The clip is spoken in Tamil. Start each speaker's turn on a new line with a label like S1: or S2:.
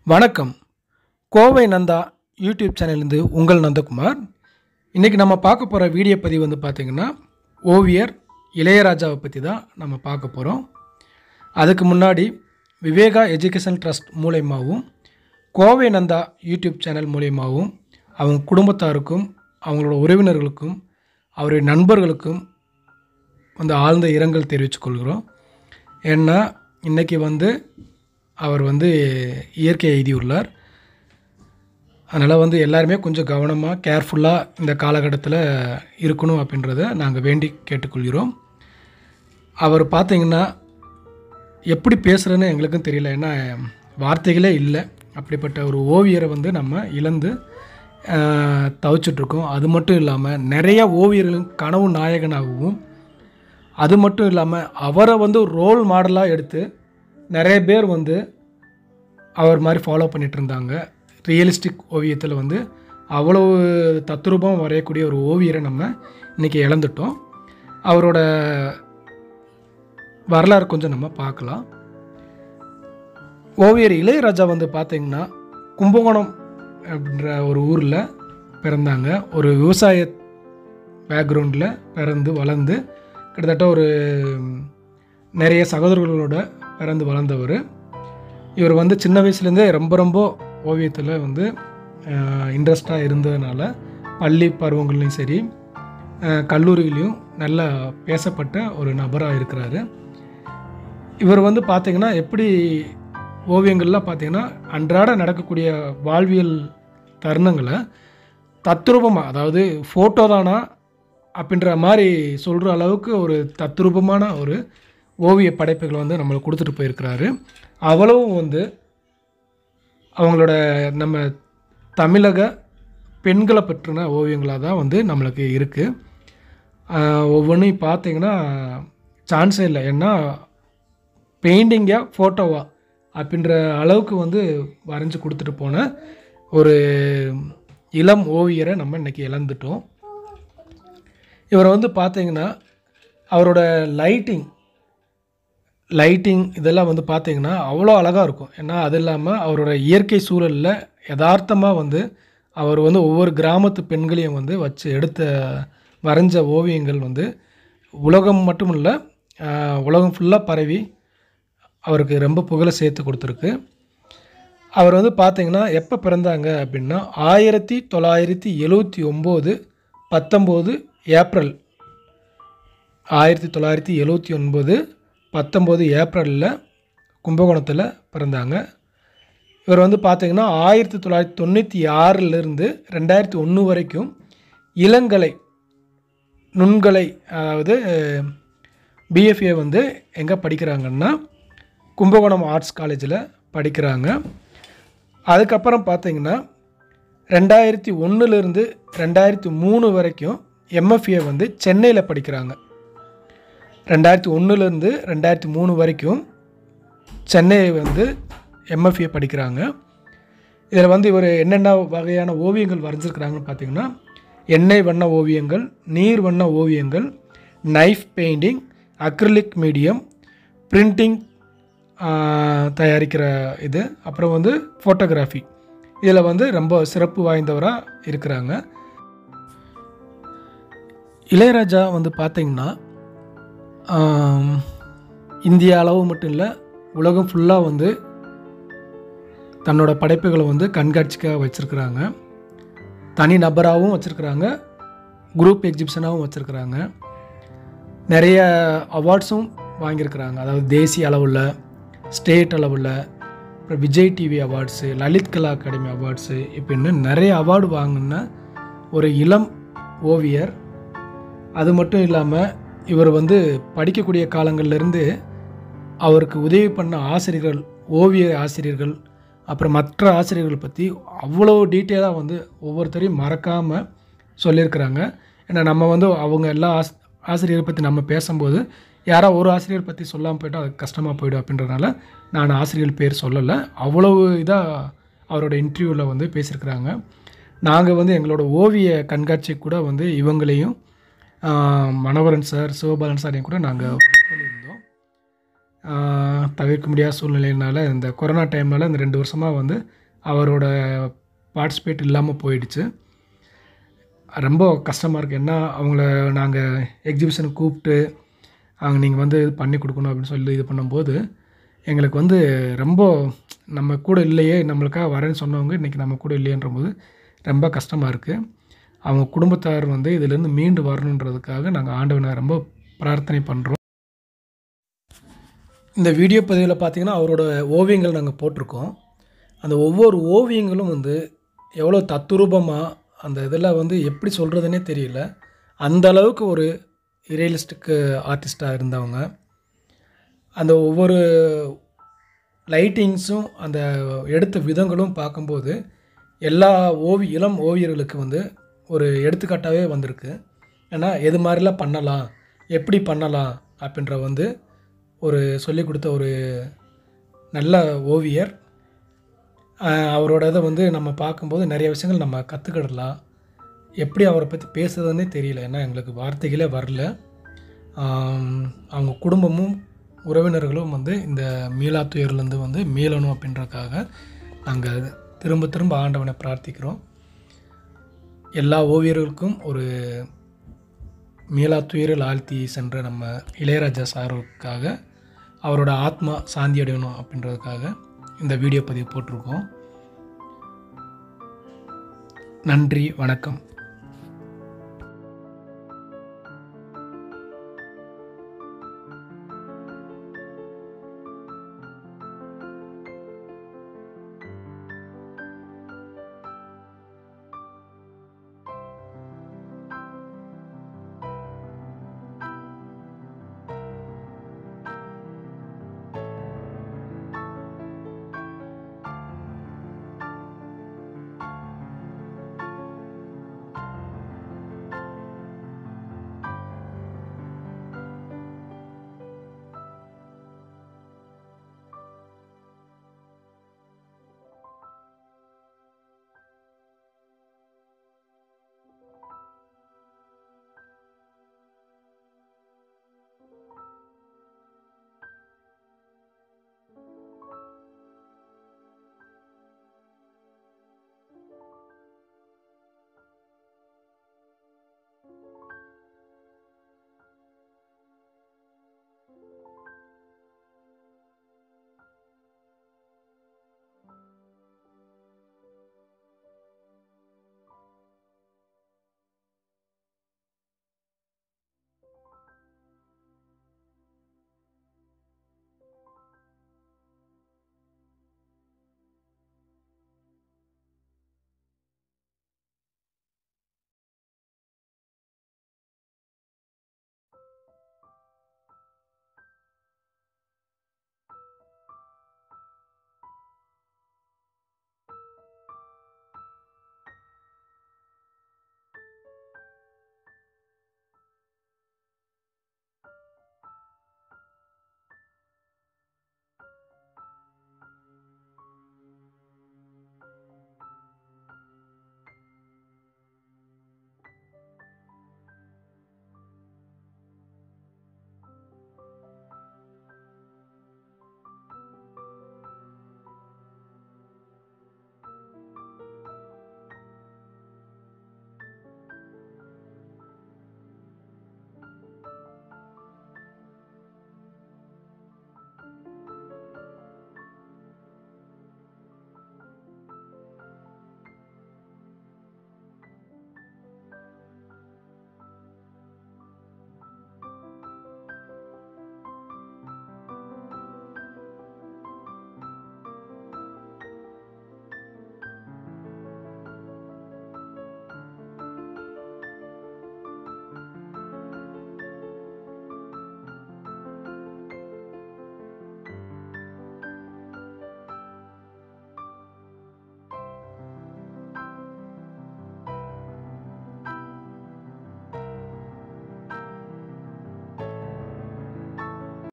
S1: வணக்கம். கோவை நந்தா யூடியூப் சேனல்லேருந்து உங்கள் நந்தகுமார். இன்றைக்கி நம்ம பார்க்க போகிற வீடியோ பதிவு வந்து பார்த்திங்கன்னா ஓவியர் இளையராஜாவை பற்றி தான் நம்ம பார்க்க போகிறோம். அதுக்கு முன்னாடி விவேகா எஜுகேஷன் ட்ரஸ்ட் மூலயமாவும் கோவை நந்தா யூடியூப் சேனல் மூலயமாவும் அவங்க குடும்பத்தாருக்கும் அவங்களோட உறவினர்களுக்கும் அவருடைய நண்பர்களுக்கும் வந்து ஆழ்ந்த இரங்கல் தெரிவித்துக் கொள்கிறோம். ஏன்னா இன்றைக்கி வந்து அவர் வந்து இயற்கை எய்தியுள்ளார். அதனால் வந்து எல்லாருமே கொஞ்சம் கவனமாக கேர்ஃபுல்லாக இந்த காலகட்டத்தில் இருக்கணும் அப்படின்றத நாங்கள் வேண்டி கேட்டுக்கொள்கிறோம். அவர் பார்த்திங்கன்னா எப்படி பேசுகிறேன்னு எங்களுக்கும் தெரியல. ஏன்னா வார்த்தைகளே இல்லை. அப்படிப்பட்ட ஒரு ஓவியரை வந்து நம்ம இழந்து தவிச்சிட்ருக்கோம். அது மட்டும் இல்லாமல் நிறைய ஓவியர்களின் கனவு நாயகனாகவும், அது மட்டும் இல்லாமல் அவரை வந்து ரோல் மாடலாக எடுத்து நிறைய பேர் வந்து அவர் மாதிரி ஃபாலோ பண்ணிகிட்டு இருந்தாங்க. ரியலிஸ்டிக் ஓவியத்தில் வந்து அவ்வளவு தத்ரூபம் வரையக்கூடிய ஒரு ஓவியரை நம்ம இன்றைக்கி இழந்துட்டோம். அவரோட வரலாறு கொஞ்சம் நம்ம பார்க்கலாம். ஓவியர் இளையராஜா வந்து பார்த்திங்கன்னா கும்பகோணம் அப்படின்ற ஒரு ஊரில் பிறந்தாங்க. ஒரு விவசாய பேக்ரவுண்டில் பிறந்து வளர்ந்து கிட்டத்தட்ட ஒரு நிறைய சகோதரர்களோட பிறந்து வளர்ந்தவர். இவர் வந்து சின்ன வயசுலேருந்தே ரொம்ப ஓவியத்தில் வந்து இன்ட்ரெஸ்டாக இருந்ததுனால பள்ளி பருவங்கள்லையும் சரி கல்லூரிகளையும் நல்லா பேசப்பட்ட ஒரு நபராக இருக்கிறாரு. இவர் வந்து பார்த்திங்கன்னா எப்படி ஓவியங்கள்லாம் பார்த்திங்கன்னா அன்றாட நடக்கக்கூடிய வாழ்வியல் தருணங்களை தத்ரூபமாக, அதாவது ஃபோட்டோ தானா அப்படின்ற மாதிரி சொல்கிற அளவுக்கு ஒரு தத்ரூபமான ஒரு ஓவிய படைப்புகளை வந்து நம்மளுக்கு கொடுத்துட்டு போயிருக்கிறாரு. அவ்வளவும் வந்து அவங்களோட நம்ம தமிழக பெண்களை பற்றின ஓவியங்களாக தான் வந்து நம்மளுக்கு இருக்குது. ஒவ்வொன்றையும் பார்த்திங்கன்னா சான்ஸே இல்லை. ஏன்னா பெயிண்டிங்கா ஃபோட்டோவா அப்படின்ற அளவுக்கு வந்து வரைஞ்சி கொடுத்துட்டு போன ஒரு இளம் ஓவியரை நம்ம இன்றைக்கி இழந்துட்டோம். இவரை வந்து பார்த்திங்கன்னா அவரோட லைட்டிங் இதெல்லாம் வந்து பார்த்திங்கன்னா அவ்வளோ அழகாக இருக்கும். ஏன்னா அது இல்லாமல் அவரோட இயற்கை சூழலில் யதார்த்தமாக வந்து அவர் வந்து ஒவ்வொரு கிராமத்து பெண்களையும் வந்து வச்சு வரைஞ்ச ஓவியங்கள் வந்து உலகம் மட்டும் இல்லை, உலகம் ஃபுல்லாக பரவி அவருக்கு ரொம்ப புகழை சேர்த்து கொடுத்துருக்கு. அவர் வந்து பார்த்திங்கன்னா எப்போ பிறந்தாங்க அப்படின்னா 1979 19 ஏப்ரல் 1979 19 ஏப்ரலில் கும்பகோணத்தில் பிறந்தாங்க. இவர் வந்து பார்த்திங்கன்னா 1996 2001 வரைக்கும் இளங்கலை நுண்கலை, அதாவது பிஎஃப்ஏ வந்து எங்கே படிக்கிறாங்கன்னா கும்பகோணம் ஆர்ட்ஸ் காலேஜில் படிக்கிறாங்க. அதுக்கப்புறம் பார்த்திங்கன்னா 2001 2003 வரைக்கும் எம்எஃப்ஏ வந்து சென்னையில் படிக்கிறாங்க. 2001 2003 வரைக்கும் சென்னை வந்து எம்எஃப்ஏ படிக்கிறாங்க. இதில் வந்து இவர் என்னென்ன வகையான ஓவியங்கள் வரைஞ்சிருக்கிறாங்கன்னு பார்த்திங்கன்னா எண்ணெய் வண்ண ஓவியங்கள், நீர் வண்ண ஓவியங்கள், knife painting, acrylic medium, printing தயாரிக்கிற இது, அப்புறம் வந்து ஃபோட்டோகிராஃபி, இதில் வந்து ரொம்ப சிறப்பு வாய்ந்தவராக இருக்கிறாங்க. இளையராஜா வந்து பார்த்திங்கன்னா இந்திய அளவு மட்டும் இல்லை, உலகம் ஃபுல்லாக வந்து தன்னோட படைப்புகளை வந்து கண்காட்சிக்காக வச்சுருக்கிறாங்க. தனி நபராகவும் வச்சுருக்கிறாங்க, குரூப் எக்ஸிபிஷனாகவும் வச்சுருக்கிறாங்க. நிறைய அவார்ட்ஸும் வாங்கியிருக்கிறாங்க. அதாவது தேசிய அளவில், ஸ்டேட் அளவில், அப்புறம் விஜய் டிவி அவார்ட்ஸு, லலித் கலா அகாடமி அவார்ட்ஸு, இப்படின்னு நிறைய அவார்டு வாங்கின ஒரு இளம் ஓவியர். அது மட்டும் இல்லாமல் இவர் வந்து படிக்கக்கூடிய காலங்கள்லேருந்து அவருக்கு உதவி பண்ண ஆசிரியர்கள், ஓவிய ஆசிரியர்கள், அப்புறம் மற்ற ஆசிரியர்கள் பற்றி அவ்வளோ டீட்டெயிலாக வந்து ஒவ்வொருத்தரையும் மறக்காமல் சொல்லியிருக்கிறாங்க. ஏன்னா நம்ம வந்து அவங்க எல்லா ஆசிரியரை பற்றி நம்ம பேசும்போது யாரோ ஒரு ஆசிரியர் பற்றி சொல்லாமல் போய்ட்டால் அது கஷ்டமாக போய்டும் அப்படின்றதுனால நான் ஆசிரியர்கள் பேர் சொல்லலை. அவ்வளவு இதாக அவரோட இன்டர்வியூவில் வந்து பேசியிருக்கிறாங்க. நாங்கள் வந்து எங்களோட ஓவிய கண்காட்சி கூட வந்து இவங்களையும் மனோகரன் சார், சிவபாலன் சாரையும் கூட நாங்கள் பண்ணியிருந்தோம். தவிர்க்க முடியாத சூழ்நிலையினால இந்த கொரோனா டைம்னால இந்த 2 வருஷமாக வந்து அவரோட பார்ட்டிசிபேட் இல்லாமல் போயிடுச்சு. ரொம்ப கஷ்டமாக இருக்குது. ஏன்னா அவங்கள நாங்கள் எக்ஸிபிஷனுக்கு கூப்பிட்டு நீங்கள் வந்து இது பண்ணி கொடுக்கணும் அப்படின்னு சொல்லி இது பண்ணும்போது எங்களுக்கு வந்து ரொம்ப நம்ம கூட இல்லையே, நம்மளுக்காக வரேன்னு சொன்னவங்க இன்றைக்கி நம்ம கூட இல்லையன்றபோது ரொம்ப கஷ்டமாக இருக்குது. அவங்க குடும்பத்தார் வந்து இதிலேருந்து மீண்டு வரணுன்றதுக்காக நாங்கள் ஆண்டவனை ரொம்ப பிரார்த்தனை பண்ணுறோம். இந்த வீடியோ பதிவில் பார்த்திங்கன்னா அவரோட ஓவியங்கள் நாங்கள் போட்டிருக்கோம். அந்த ஒவ்வொரு ஓவியங்களும் வந்து எவ்வளோ தத்துரூபமாக அந்த இதில் வந்து எப்படி சொல்கிறதுனே தெரியல. அந்த அளவுக்கு ஒரு ரியலிஸ்டிக்கு ஆர்டிஸ்ட்டாக இருந்தவங்க. அந்த ஒவ்வொரு லைட்டிங்ஸும் அந்த எடுத்த விதங்களும் பார்க்கும்போது எல்லா இளம் ஓவியர்களுக்கு வந்து ஒரு எடுத்துக்காட்டாகவே வந்திருக்கு. ஏன்னா எது மாதிரிலாம் பண்ணலாம், எப்படி பண்ணலாம் அப்படின்ற வந்து ஒரு சொல்லிக் கொடுத்த ஒரு நல்ல ஓவியர். அவரோட இதை வந்து நம்ம பார்க்கும்போது நிறைய விஷயங்கள் நம்ம கற்றுக்கிடலாம். எப்படி அவரை பற்றி பேசுறதுன்னே தெரியல. ஏன்னா எங்களுக்கு வார்த்தைகளே வரல. அவங்க குடும்பமும் உறவினர்களும் வந்து இந்த மீளா துயர்லேருந்து வந்து மீளணும் அப்படின்றதுக்காக நாங்கள் திரும்ப திரும்ப ஆண்டவனை பிரார்த்திக்கிறோம். எல்லா ஓவியர்களுக்கும் ஒரு மீளா துயரில் ஆழ்த்தி சென்ற நம்ம இளையராஜா சாருக்காக அவரோட ஆத்மா சாந்தி அடையணும் அப்படின்றதுக்காக இந்த வீடியோ பதிவு போட்டிருக்கோம். நன்றி, வணக்கம்.